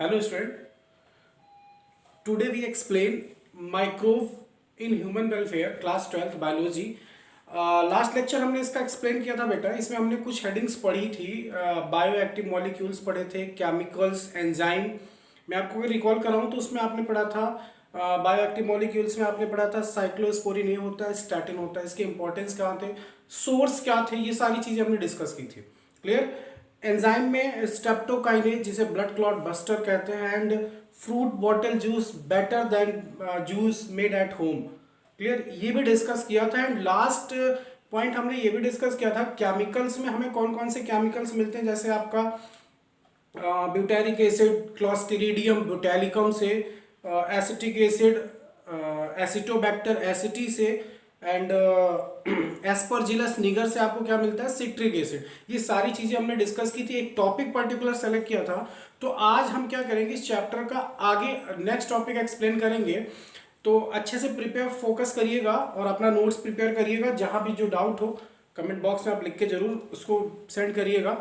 Hello student, today we explain microbe in human welfare class 12th biology. Last lecture हमने इसका explain किया था बेटा. इसमें हमने कुछ हेडिंग्स पढ़ी थी, बायो एक्टिव मॉलिक्यूल्स पढ़े थे, केमिकल्स, एंजाइम. मैं आपको रिकॉल कराऊँ तो उसमें आपने पढ़ा था बायो एक्टिव मॉलिक्यूल्स में आपने पढ़ा था साइक्लोस्पोरिन ये होता है, स्टैटिन होता है, इसके इंपॉर्टेंस क्या थे, सोर्स क्या थे, ये सारी चीज़ें हमने डिस्कस की थी. क्लियर. एंजाइम में स्ट्रेप्टोकाइनेज जिसे ब्लड क्लॉट बस्टर कहते हैं and fruit bottle juice better than juice made at home. Clear, ये भी डिस्कस किया था. एंड लास्ट पॉइंट हमने ये भी डिस्कस किया था केमिकल्स में हमें कौन कौन से केमिकल्स मिलते हैं, जैसे आपका ब्यूटेरिक एसिड क्लॉस्ट्रिडियम ब्यूटेलिकम से, एसिटिक एसिड एसिटोबैक्टर एसिटी से, एंड एस्परजिलस निगर से आपको क्या मिलता है, सिट्रिक एसिड. ये सारी चीज़ें हमने डिस्कस की थी, एक टॉपिक पर्टिकुलर सेलेक्ट किया था. तो आज हम क्या करेंगे, इस चैप्टर का आगे नेक्स्ट टॉपिक एक्सप्लेन करेंगे. तो अच्छे से प्रिपेयर फोकस करिएगा और अपना नोट्स प्रिपेयर करिएगा. जहाँ भी जो डाउट हो कमेंट बॉक्स में आप लिख के जरूर उसको सेंड करिएगा.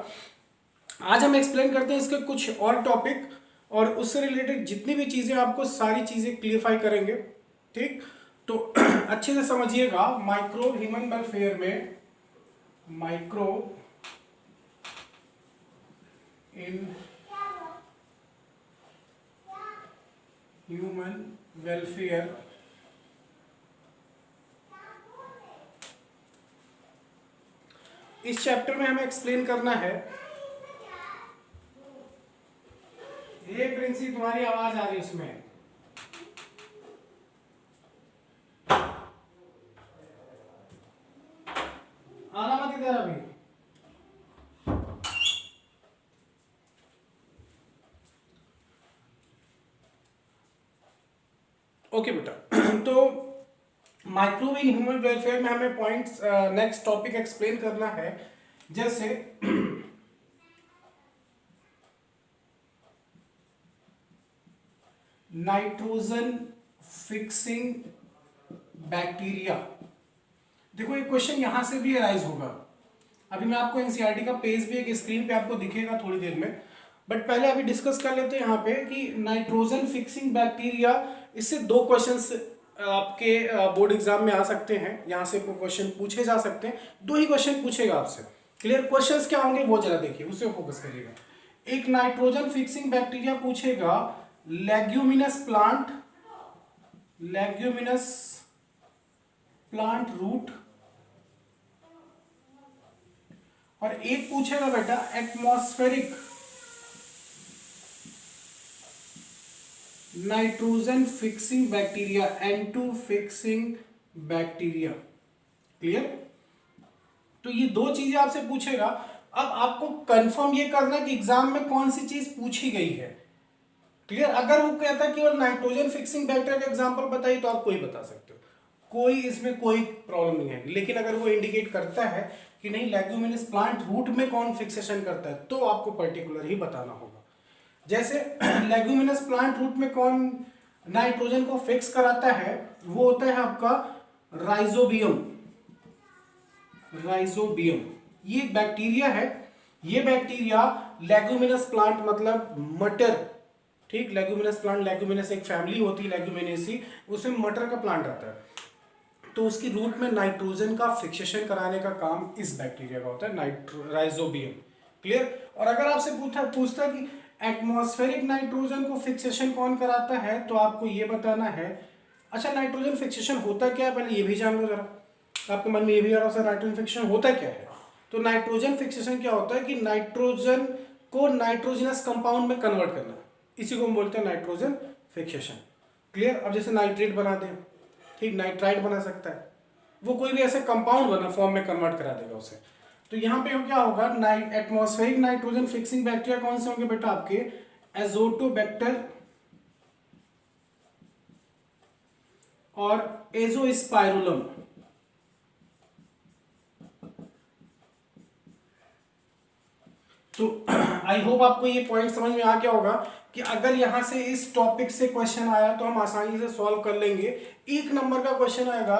आज हम एक्सप्लेन करते हैं इसके कुछ और टॉपिक और उससे रिलेटेड जितनी भी चीज़ें आपको सारी चीज़ें क्लियरफाई करेंगे. ठीक, तो अच्छे से समझिएगा. माइक्रो ह्यूमन वेलफेयर में माइक्रो इन ह्यूमन वेलफेयर इस चैप्टर में हमें एक्सप्लेन करना है. ये प्रिंसी तुम्हारी आवाज आ रही है उसमें. आना मत इधर अभी. ओके बेटा. तो माइक्रोब इन ह्यूमन वेलफेयर में हमें पॉइंट्स नेक्स्ट टॉपिक एक्सप्लेन करना है. जैसे नाइट्रोजन फिक्सिंग बैक्टीरिया. देखो ये क्वेश्चन यहां से भी अराइज होगा. अभी मैं आपको एनसीईआरटी का पेज भी एक स्क्रीन पे आपको दिखेगा थोड़ी देर में, बट पहले अभी डिस्कस कर लेते हैं यहाँ पे कि नाइट्रोजन फिक्सिंग बैक्टीरिया. इससे दो क्वेश्चंस आपके बोर्ड एग्जाम में आ सकते हैं, यहाँ से क्वेश्चन पूछे जा सकते हैं. दो ही क्वेश्चन पूछेगा आपसे. क्लियर, क्वेश्चंस क्या होंगे वो जरा देखिए, उससे फोकस करिएगा. एक नाइट्रोजन फिक्सिंग बैक्टीरिया पूछेगा लेग्यूमिनस प्लांट रूट, और एक पूछेगा बेटा atmospheric nitrogen fixing bacteria, N2 fixing bacteria. Clear. तो ये दो चीजें आपसे पूछेगा. अब आपको कंफर्म ये करना है कि एग्जाम में कौन सी चीज पूछी गई है. क्लियर. अगर वो कहता है केवल नाइट्रोजन फिक्सिंग बैक्टीरिया का एग्जांपल बताइए तो आप कोई बता सकते हो, कोई इसमें कोई प्रॉब्लम नहीं है. लेकिन अगर वो इंडिकेट करता है कि नहीं लेग्यूमिनस प्लांट रूट में कौन फिक्सेशन करता है, तो आपको पर्टिकुलर ही बताना होगा. जैसे लेग्यूमिनस प्लांट रूट में कौन नाइट्रोजन को फिक्स कराता है, वो होता है आपका राइजोबियम. ये बैक्टीरिया है. ये बैक्टीरिया लेग्यूमिनस प्लांट मतलब मटर. ठीक, लेग्यूमिनस प्लांट, लेग्यूमिनस एक फैमिली होती है लेग्यूमिनेसी, उसमें मटर का प्लांट आता है. तो उसकी रूट में नाइट्रोजन का फिक्सेशन कराने का काम इस बैक्टीरिया का होता है, राइजोबियम. क्लियर. और अगर आपसे पूछता कि एटमॉस्फेरिक नाइट्रोजन को फिक्सेशन कौन कराता है, तो आपको ये बताना है. अच्छा, नाइट्रोजन फिक्सेशन होता क्या है पहले ये भी जान लो जरा. आपके मन में ये भी आ रहा है नाइट्रोजन फिक्सेशन होता क्या है. तो नाइट्रोजन फिक्सेशन क्या होता है कि नाइट्रोजन को नाइट्रोजनस कंपाउंड में कन्वर्ट करना, इसी को हम बोलते हैं नाइट्रोजन फिक्सेशन. क्लियर. अब जैसे नाइट्रेट बना दें, ठीक, नाइट्राइट बना सकता है, वो कोई भी ऐसे कंपाउंड बना फॉर्म में कन्वर्ट करा देगा उसे. तो यहाँ पे क्या होगा, एटमॉस्फेरिक नाइट्रोजन फिक्सिंग बैक्टीरिया कौन से होंगे बेटा आपके, एजोटोबैक्टर और एजोस्पाइरुलम. तो आई होप आपको ये पॉइंट समझ में आ गया होगा कि अगर यहां से इस टॉपिक से क्वेश्चन आया तो हम आसानी से सॉल्व कर लेंगे. एक नंबर का क्वेश्चन आएगा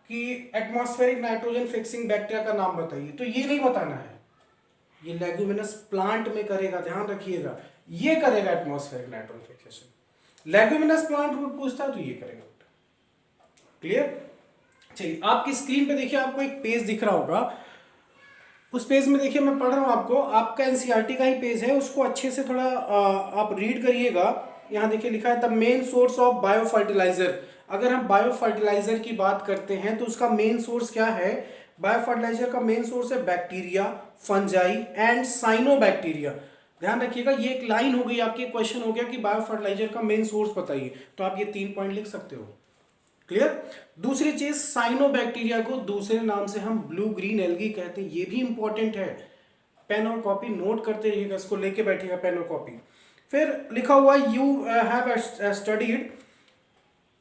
कि एटमॉस्फेरिक नाइट्रोजन फिक्सिंग बैक्टीरिया का नाम बताइए, तो ये नहीं बताना है. ये लेगुमिनस प्लांट में करेगा, ध्यान रखिएगा, ये करेगा atmospheric nitrogen fixation. Leguminous plant में पूछता है तो ये करेगा। क्लियर? चलिए, आपकी स्क्रीन पे देखिए आपको एक पेज दिख रहा होगा, उस पेज में देखिए मैं पढ़ रहा हूँ आपको, आपका एनसीईआरटी का ही पेज है, उसको अच्छे से थोड़ा आप रीड करिएगा। यहाँ देखिए लिखा है the main source of bio fertiliser. अगर हम बायो फर्टिलाइजर की बात करते हैं तो उसका मेन सोर्स क्या है? बायो फर्टिलाइजर का मेन सोर्स है बैक्टीरिया, फंजाई एंड साइनोबैक्टीरिया। ध्यान रखिएगा, ये एक लाइन हो गई आपकी, क्वेश्चन हो गया कि बायो फर्टिलाइजर का मेन सोर्स बताइए, तो आप ये 3 पॉइंट लिख सकते हो। क्लियर? दूसरी चीज, साइनोबैक्टीरिया को दूसरे नाम से हम ब्लू ग्रीन एल्गी कहते हैं, ये भी इंपॉर्टेंट है। पेन और कॉपी नोट करते रहिएगा, इसको लेके बैठिएगा पेन और कॉपी। फिर लिखा हुआ you have studied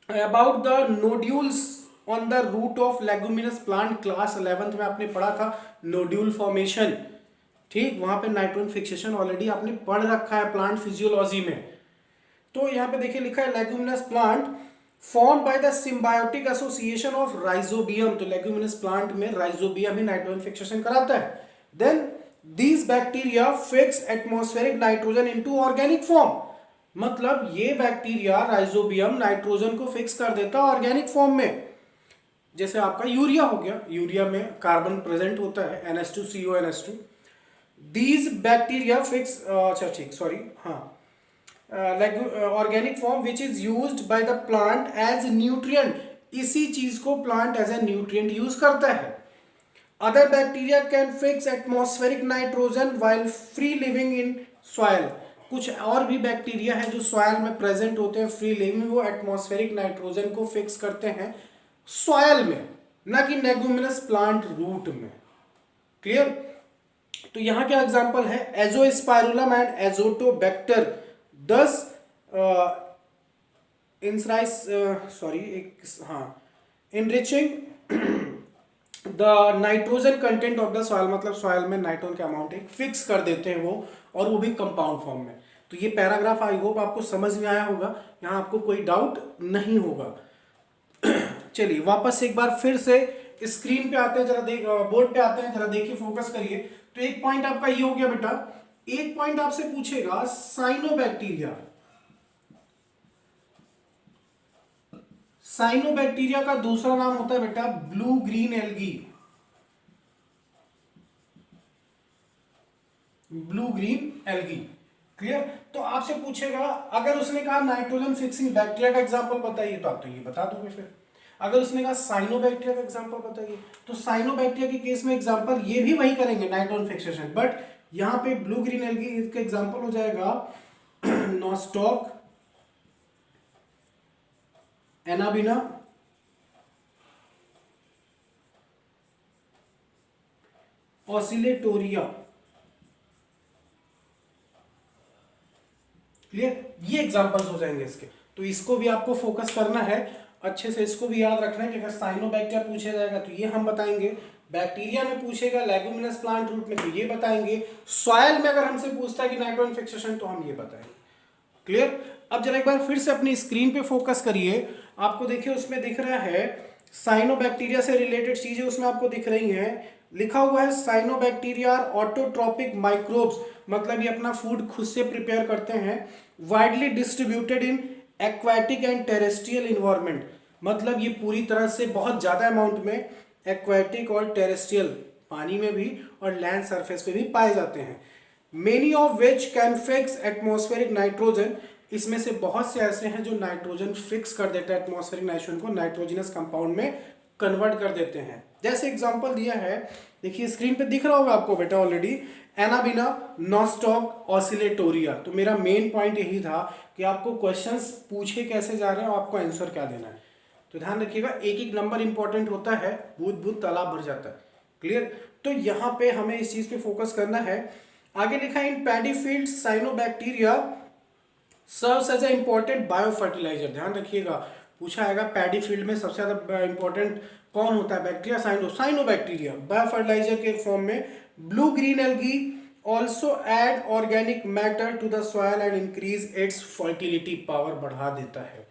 about the nodules on the root of leguminous plant. Class 11th में आपने पढ़ा था नोड्यूल फॉर्मेशन, ठीक, वहां पे नाइट्रोजन फिक्सेशन ऑलरेडी आपने पढ़ रखा है प्लांट फिजियोलॉजी में। तो यहाँ पे देखिए लिखा है leguminous plant form by the symbiotic association of rhizobium. तो लेगुमिनस प्लांट में राइजोबियम ही नाइट्रोजन फिक्सेशन कराता है। Then these bacteria fix atmospheric nitrogen into organic form. मतलब ये बैक्टीरिया राइजोबियम नाइट्रोजन को फिक्स कर देता है ऑर्गेनिक फॉर्म में। जैसे आपका यूरिया हो गया, यूरिया में कार्बन प्रेजेंट होता है NH2CO NH2। These bacteria fix, अच्छा ठीक, सॉरी, हाँ, organic form which is used by the plant as nutrient. इसी चीज को plant as a nutrient use करता है। Other bacteria can fix atmospheric nitrogen while free living in soil. कुछ और भी बैक्टीरिया है जो सॉइल में प्रेजेंट होते हैं फ्री लिविंग, वो एटमॉस्फेरिक नाइट्रोजन को फिक्स करते हैं सॉइल में, ना कि लेगुमिनस प्लांट रूट में। क्लियर? तो यहां क्या एग्जांपल है? Azospirillum and Azotobacter. 10 enriching the nitrogen content of the soil. मतलब सॉइल में नाइट्रोजन का अमाउंट एक फिक्स कर देते हैं वो, और वो भी कंपाउंड फॉर्म में। तो ये पैराग्राफ आई होप आपको समझ में आया होगा, यहाँ आपको कोई डाउट नहीं होगा। चलिए वापस एक बार फिर से स्क्रीन पे आते हैं, जरा बोर्ड पे आते हैं, जरा देखिए, फोकस करिए। तो एक पॉइंट आपका ये हो गया बेटा, एक पॉइंट आपसे पूछेगा साइनोबैक्टीरिया। साइनोबैक्टीरिया का दूसरा नाम होता है बेटा blue green algae. Blue green algae. Clear? तो आपसे पूछेगा, अगर उसने कहा नाइट्रोजन फिक्सिंग बैक्टीरिया का एग्जांपल बताइए, तो आप तो ये बता दोगे। फिर अगर उसने कहा साइनोबैक्टीरिया का एग्जांपल बताइए, तो साइनोबैक्टीरिया के केस में एग्जांपल ये भी वही करेंगे, नाइट्रोजन फिक्सेशन। बट यहां पे ब्लू ग्रीन एल्गी इसका एग्जांपल हो जाएगा नॉस्टॉक, एनाबिना, ऑसिलेटोरिया। क्लियर? ये एग्जांपल्स हो जाएंगे इसके। तो इसको भी आपको फोकस करना है अच्छे से, इसको भी याद रखना है कि अगर साइनोबैक्टीरिया पूछा जाएगा तो ये हम बताएंगे, बैक्टीरिया में पूछेगा लेगुमिनस प्लांट रूट में तो ये बताएंगे, सॉइल में अगर हमसे पूछता है कि नाइट्रोजन फिक्सेशन तो हम ये बताएंगे। क्लियर? अब जरा एक बार फिर से अपनी स्क्रीन पे फोकस करिए, आपको देखिए उसमें दिख रहा है साइनोबैक्टीरिया से रिलेटेड चीजें उसमें आपको दिख रही हैं। लिखा हुआ है साइनोबैक्टीरिया आर ऑटोट्रॉपिक माइक्रोब्स। मतलब ये अपना फूड खुद से प्रिपेयर करते हैं। Widely distributed in aquatic and terrestrial environment. मतलब ये पूरी तरह से बहुत ज्यादा अमाउंट में एक्वाटिक और टेरेस्ट्रियल, पानी में भी और लैंड सरफेस पे भी पाए जाते हैं। Many of which can fix atmospheric nitrogen. इसमें से बहुत से ऐसे हैं जो नाइट्रोजन फिक्स कर देते हैं, एटमॉस्फेरिक नाइट्रोजन को नाइट्रोजनस कंपाउंड में कन्वर्ट कर देते हैं। जैसे एग्जांपल दिया है, देखिए स्क्रीन पे दिख रहा होगा आपको बेटा ऑलरेडी, एनाबिना, नॉस्टॉक, ऑसिलेटोरिया। तो मेरा मेन पॉइंट यही था कि आपको क्वेश्चंस पूछे कैसे जा रहे हैं और आपको आंसर क्या देना है। तो ध्यान रखिएगा, एक एक नंबर इंपॉर्टेंट होता है, बूंद बूंद तालाब भर जाता है। क्लियर? तो यहाँ पे हमें इस चीज पे फोकस करना है। आगे लिखा है in paddy field cyanobacteria serves as a important bio fertiliser. ध्यान रखिएगा, पूछा आएगा पैडी फील्ड में सबसे ज्यादा इंपॉर्टेंट कौन होता है? Bacteria, cyanobacteria. बायो फर्टिलाइजर के फॉर्म में blue green algae also add organic matter to the soil and increase its fertility, power बढ़ा देता है।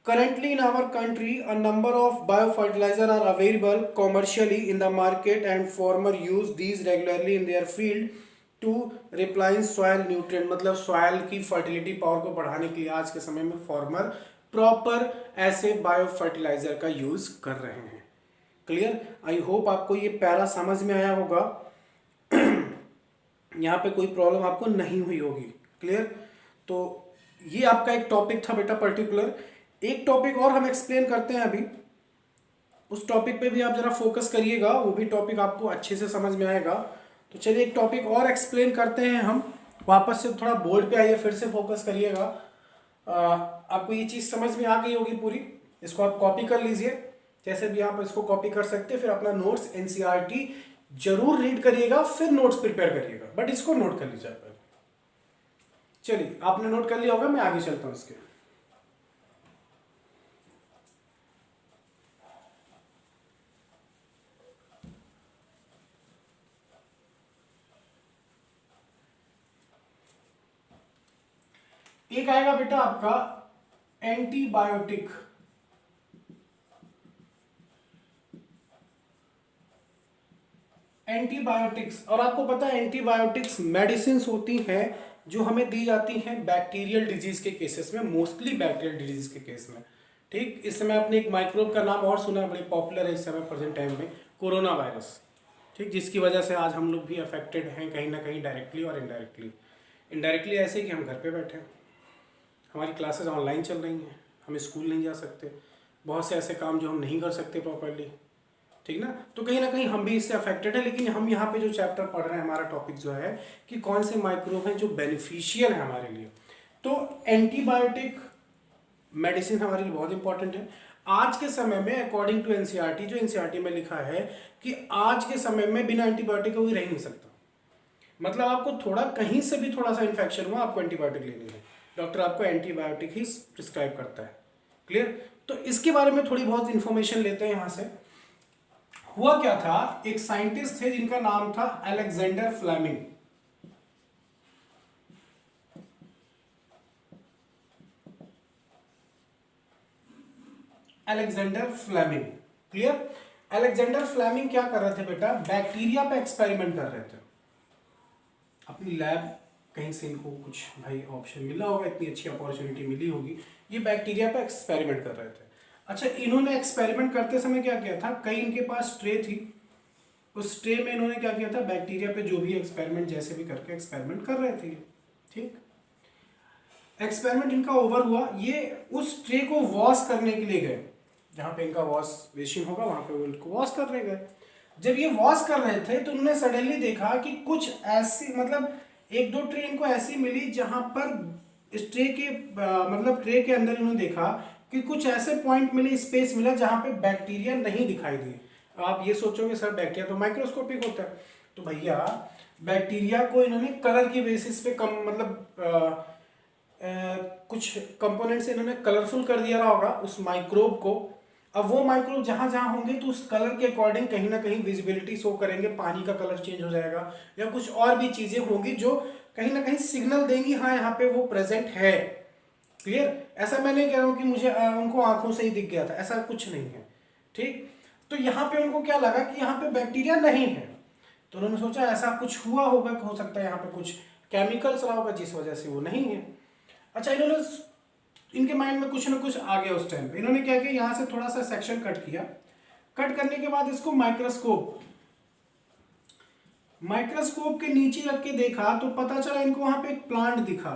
Currently in our country, a number of biofertilizer are available commercially in the market and farmer use these regularly in their field to replenish soil nutrient. मतलब soil की fertility power को बढ़ाने के लिए आज के समय में farmer proper ऐसे biofertilizer का use कर रहे हैं. क्लियर? आई होप आपको ये पैरा समझ में आया होगा. यहाँ पे कोई प्रॉब्लम आपको नहीं हुई होगी. क्लियर? तो ये आपका एक टॉपिक था बेटा पर्टिकुलर. एक टॉपिक और हम एक्सप्लेन करते हैं अभी. उस टॉपिक पे भी आप जरा फोकस करिएगा, वो भी टॉपिक आपको अच्छे से समझ में आएगा. तो चलिए एक टॉपिक और एक्सप्लेन करते हैं हम. वापस से थोड़ा बोर्ड पे आइए, फिर से फोकस करिएगा. आपको ये चीज़ समझ में आ गई होगी पूरी. इसको आप कॉपी कर लीजिए, जैसे भी आप इसको कॉपी कर सकते हैं. फिर अपना नोट्स एनसीईआरटी जरूर रीड करिएगा, फिर नोट्स प्रिपेयर करिएगा, बट इसको नोट कर लीजिए. चलिए आपने नोट कर लिया होगा, मैं आगे चलता हूँ इसके. एक आएगा बेटा आपका एंटीबायोटिक. एंटीबायोटिक्स, और आपको पता है एंटीबायोटिक्स मेडिसिन होती हैं जो हमें दी जाती हैं बैक्टीरियल डिजीज के केसेस में, मोस्टली बैक्टीरियल डिजीज के केस में. ठीक, इस समय आपने एक माइक्रोब का नाम और सुना है, बड़े पॉपुलर है इस समय प्रेजेंट टाइम में, कोरोना वायरस. ठीक, जिसकी वजह से आज हम लोग भी अफेक्टेड हैं कहीं ना कहीं, डायरेक्टली और इनडायरेक्टली. इनडायरेक्टली ऐसे कि हम घर पे बैठे हैं, हमारी क्लासेस ऑनलाइन चल रही हैं, हम स्कूल नहीं जा सकते, बहुत से ऐसे काम जो हम नहीं कर सकते प्रॉपरली. ठीक ना, तो कहीं ना कहीं हम भी इससे अफेक्टेड है. लेकिन हम यहाँ पे जो चैप्टर पढ़ रहे हैं, हमारा टॉपिक जो है कि कौन से माइक्रोब हैं जो बेनिफिशियल है हमारे लिए. तो एंटीबायोटिक मेडिसिन हमारे लिए बहुत इंपॉर्टेंट है आज के समय में. अकॉर्डिंग टू एनसीईआरटी, जो एनसीईआरटी में लिखा है कि आज के समय में बिना एंटीबायोटिक के कोई रह नहीं सकता. मतलब आपको थोड़ा कहीं से भी थोड़ा सा इन्फेक्शन हुआ, आपको एंटीबायोटिक लेनी है. डॉक्टर आपको एंटीबायोटिक ही प्रिस्क्राइब करता है. क्लियर? तो इसके बारे में थोड़ी बहुत इंफॉर्मेशन लेते हैं यहाँ से. हुआ क्या था, एक साइंटिस्ट थे जिनका नाम था Alexander Fleming. Alexander Fleming. Clear? Alexander Fleming क्या कर रहे थे बेटा, बैक्टीरिया पे एक्सपेरिमेंट कर रहे थे. अपनी लैब कहीं से इनको कुछ भाई ऑप्शन मिला होगा, इतनी अच्छी अपॉर्चुनिटी मिली होगी, ये बैक्टीरिया पे एक्सपेरिमेंट कर रहे थे. अच्छा, इन्होंने एक्सपेरिमेंट करते समय क्या किया था, कई इनके पास ट्रे थी, उस ट्रे में इन्होंने क्या किया था, बैक्टीरिया पे जो भी एक्सपेरिमेंट जैसे भी करके एक्सपेरिमेंट कर रहे थे. ठीक, एक्सपेरिमेंट इनका ओवर हुआ, ये उस ट्रे को वॉश करने के लिए गए, जहाँ पे इनका वॉश बेसिन होगा वहाँ पे वो इनको वॉश करने गए. जब ये वॉश कर रहे थे तो उन्होंने सडनली देखा कि कुछ ऐसी, मतलब एक दो ट्रे इनको ऐसी मिली जहाँ पर इस ट्रे के मतलब ट्रे के अंदर इन्होंने देखा कि कुछ ऐसे पॉइंट मिले, स्पेस मिला जहाँ पे बैक्टीरिया नहीं दिखाई दी. आप ये सोचोगे सर बैक्टीरिया तो माइक्रोस्कोपिक होता है, तो भैया बैक्टीरिया को इन्होंने कलर की बेसिस पे कम, मतलब कुछ कंपोनेंट्स इन्होंने कलरफुल कर दिया रहा होगा उस माइक्रोब को. अब वो माइक्रोब जहाँ जहाँ होंगे तो उस कलर के अकॉर्डिंग कहीं ना कहीं विजिबिलिटी शो करेंगे, पानी का कलर चेंज हो जाएगा या कुछ और भी चीज़ें होंगी जो कहीं ना कहीं सिग्नल देंगी हाँ यहाँ पे वो प्रेजेंट है. क्लियर? ऐसा मैं नहीं कह रहा हूँ कि मुझे उनको आंखों से ही दिख गया था, ऐसा कुछ नहीं है. ठीक, तो यहाँ पे उनको क्या लगा कि यहाँ पे बैक्टीरिया नहीं है, तो उन्होंने सोचा ऐसा कुछ हुआ होगा, हो सकता है यहाँ पे कुछ केमिकल्स रहा होगा जिस वजह से वो नहीं है. अच्छा, इन्होंने इनके माइंड में कुछ ना कुछ आ गया उस टाइम पे. इन्होंने क्या किया, यहाँ से थोड़ा सा सेक्शन कट किया. कट करने के बाद इसको माइक्रोस्कोप के नीचे रख के देखा तो पता चला इनको वहां पे एक प्लांट दिखा.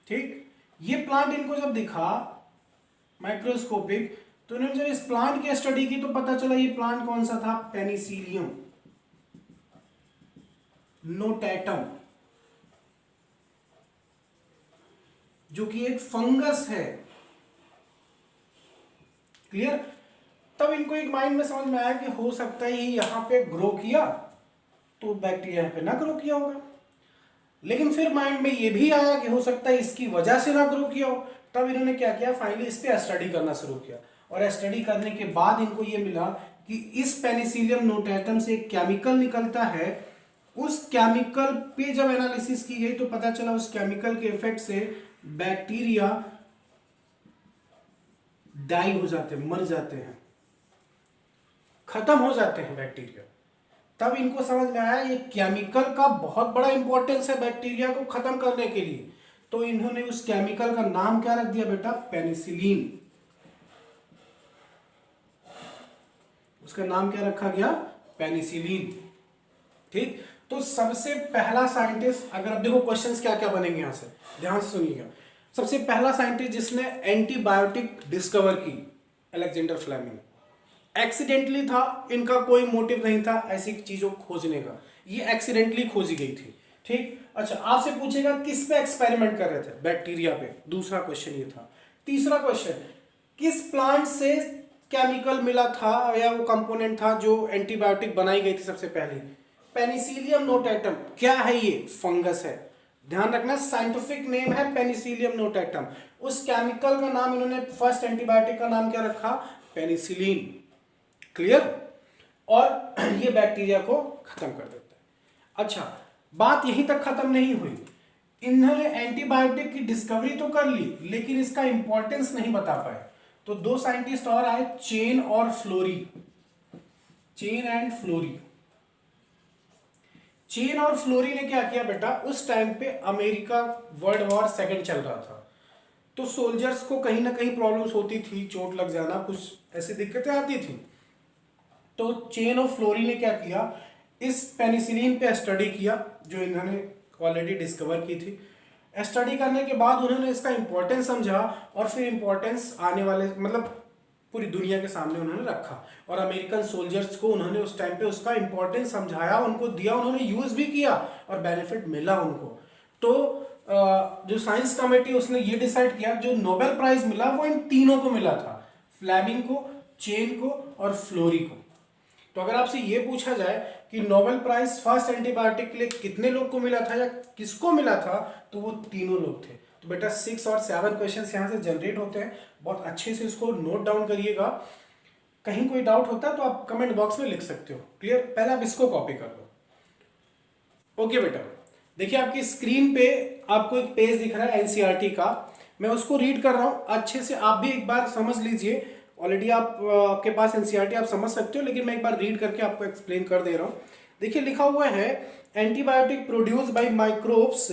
ठीक, ये प्लांट इनको जब दिखा माइक्रोस्कोपिक, तो इन्होंने जब इस प्लांट की स्टडी की तो पता चला ये प्लांट कौन सा था, पेनिसिलियम नोटैटम, जो कि एक फंगस है. क्लियर? तब इनको एक माइंड में समझ में आया कि हो सकता है ये यहां पे ग्रो किया तो बैक्टीरिया यहाँ पे ना ग्रो किया होगा. लेकिन फिर माइंड में ये भी आया कि हो सकता है इसकी वजह से ना ग्रो किया हो. तब इन्होंने क्या किया, फाइनली इस पे स्टडी करना शुरू किया. और स्टडी करने के बाद इनको ये मिला कि इस पेनिसिलियम नोटैटम से एक केमिकल निकलता है, उस केमिकल पे जब एनालिसिस की गई तो पता चला उस केमिकल के इफेक्ट से बैक्टीरिया डाई हो जाते हैं, मर जाते हैं, खत्म हो जाते हैं बैक्टीरिया। तब इनको समझ में आया ये केमिकल का बहुत बड़ा इंपॉर्टेंस है बैक्टीरिया को खत्म करने के लिए। तो इन्होंने उस केमिकल का नाम क्या रख दिया बेटा? पेनिसिलिन। उसका नाम क्या रखा गया? पेनिसिलिन। ठीक, तो सबसे पहला साइंटिस्ट, अगर आप देखो क्वेश्चंस क्या क्या बनेंगे यहां से, ध्यान से सुनिएगा। सबसे पहला साइंटिस्ट जिसने एंटीबायोटिक डिस्कवर की, अलेक्जेंडर फ्लेमिंग। एक्सीडेंटली था, इनका कोई मोटिव नहीं था ऐसी चीजों को खोजने का, ये एक्सीडेंटली खोजी गई थी। ठीक, अच्छा आपसे पूछेगा किस पे एक्सपेरिमेंट कर रहे थे? बैक्टीरिया पे। दूसरा क्वेश्चन ये था। तीसरा क्वेश्चन, किस प्लांट से केमिकल मिला था या वो कंपोनेंट था जो एंटीबायोटिक बनाई गई थी सबसे पहले? Penicillium notatum. क्या है ये? फंगस है। ध्यान रखना साइंटिफिक नेम है पेनिसिलियम नोटेटम। उस केमिकल का नाम इन्होंने, फर्स्ट एंटीबायोटिक का नाम क्या रखा? पेनिसिलिन। क्लियर? और ये बैक्टीरिया को खत्म कर देता है। अच्छा, बात यहीं तक खत्म नहीं हुई। इन्होंने एंटीबायोटिक की डिस्कवरी तो कर ली लेकिन इसका इंपॉर्टेंस नहीं बता पाए। तो दो साइंटिस्ट और आए, चेन और Florey. Chain and Florey. Chain और फ्लोरी ने क्या किया बेटा? उस टाइम पे अमेरिका वर्ल्ड वॉर सेकंड चल रहा था, तो सोल्जर्स को कहीं ना कहीं प्रॉब्लम्स होती थी, चोट लग जाना, कुछ ऐसी दिक्कतें आती थी। तो चेन और फ्लोरी ने क्या किया? इस पेनिसिलिन पे स्टडी किया जो इन्होंने ऑलरेडी डिस्कवर की थी। स्टडी करने के बाद उन्होंने इसका इंपॉर्टेंस समझा और फिर इंपॉर्टेंस आने वाले मतलब पूरी दुनिया के सामने उन्होंने रखा, और अमेरिकन सोल्जर्स को उन्होंने उस टाइम पे उसका इंपॉर्टेंस समझाया, उनको दिया, उन्होंने यूज भी किया और बेनिफिट मिला उनको। तो जो साइंस कमेटी उसने ये डिसाइड किया, जो नोबेल प्राइज मिला वो इन तीनों को मिला था, फ्लेमिंग को, चेन को और फ्लोरी को। तो अगर आपसे ये पूछा जाए कि नोबेल प्राइज फर्स्ट एंटीबायोटिक के लिए कितने लोग को मिला था या किसको मिला था, तो वो तीनों लोग थे। तो बेटा 6 और 7 क्वेश्चन यहाँ से जनरेट होते हैं, बहुत अच्छे से इसको नोट डाउन करिएगा। कहीं कोई डाउट होता है तो आप कमेंट बॉक्स में लिख सकते हो। क्लियर? पहले आप इसको कॉपी कर लो। ओके बेटा, देखिए आपकी स्क्रीन पे आपको एक पेज दिख रहा है एनसीईआरटी का, मैं उसको रीड कर रहा हूँ, अच्छे से आप भी एक बार समझ लीजिए। ऑलरेडी आपके पास एनसीईआरटी आप समझ सकते हो, लेकिन मैं एक बार रीड करके आपको एक्सप्लेन कर दे रहा हूँ। देखिए लिखा हुआ है, antibiotic produce by microbes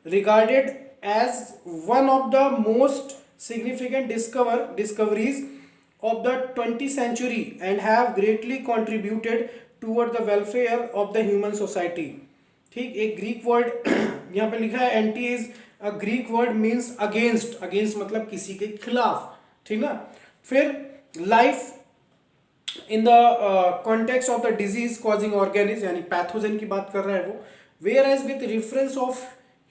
regarded as one of the most significant discoveries of the 20th century and have greatly contributed toward the welfare of the human society। ठीक, एक ग्रीक वर्ड यहाँ पे लिखा है, anti is a Greek word means against, against मतलब किसी के खिलाफ, ठीक ना। फिर life in the context of the disease causing organism, यानी पैथोजन की बात कर रहा है वो। Whereas with reference of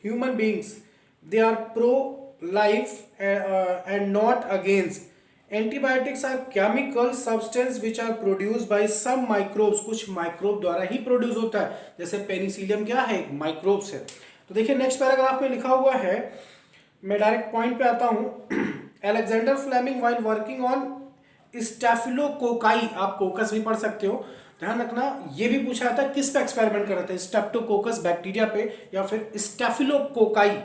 human beings they are pro life and not against। Antibiotics are chemical substance which are produced by some microbes, कुछ microbe द्वारा ही produce होता है, जैसे पेनिसिलियम क्या है? माइक्रोब्स है। तो देखिए नेक्स्ट पैराग्राफ में लिखा हुआ है, मैं डायरेक्ट पॉइंट पे आता हूँ। Alexander Fleming while working on staphylococci, आप कोकस भी पढ़ सकते हो, ध्यान रखना। ये भी पूछा जाता है किस पे एक्सपेरिमेंट कर रहे थे, स्टेप्टोकोकस बैक्टीरिया पे या फिर स्टेफिलोकोकाई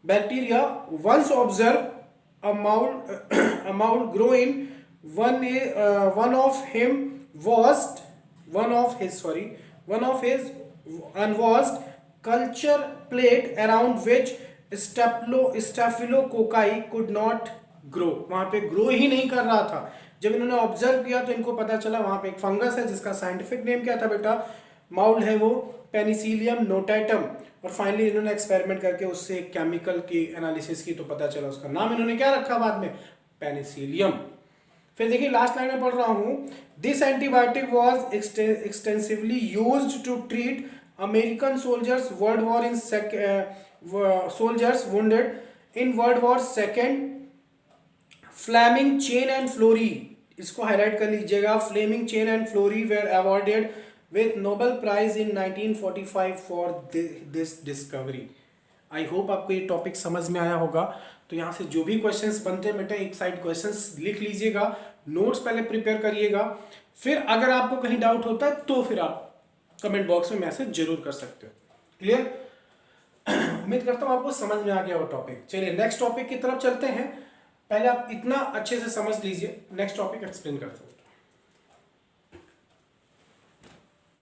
bacteria। once observe a mould grow in one of his unwashed culture plate around which staphylococci could not grow। वहां पे ग्रो ही नहीं कर रहा था। जब इन्होंने ऑब्जर्व किया तो इनको पता चला वहां पे एक फंगस है जिसका साइंटिफिक नेम क्या था बेटा? माउल्ड है वो, पेनिसिलियम नोटेटम। और फाइनली इन्होंने एक्सपेरिमेंट करके उससे एक केमिकल की एनालिसिस की तो पता चला, उसका नाम इन्होंने क्या रखा बाद में? पेनिसिलियम। फिर देखिए लास्ट लाइन में पढ़ रहा हूं, this antibiotic was extensively used to treat American soldiers World War in soldiers wounded in World War second. Fleming, Chain and Florey, इसको हाईलाइट कर लीजिएगा, Fleming, Chain and Florey were awarded with Nobel Prize in 1945 for this discovery। I hope आपको ये topic समझ में आया होगा। तो यहाँ से जो भी क्वेश्चंस बनते हैं बेटा एक साइड क्वेश्चंस लिख लीजिएगा, नोट्स पहले प्रिपेयर करिएगा, फिर अगर आपको कहीं डाउट होता है तो फिर आप कमेंट बॉक्स में मैसेज जरूर कर सकते हो। क्लियर? उम्मीद करता हूँ आपको समझ में आ गया वो टॉपिक। चलिए नेक्स्ट टॉपिक की तरफ चलते हैं। पहले आप इतना अच्छे से समझ लीजिए, नेक्स्ट टॉपिक एक्सप्लेन करते हैं।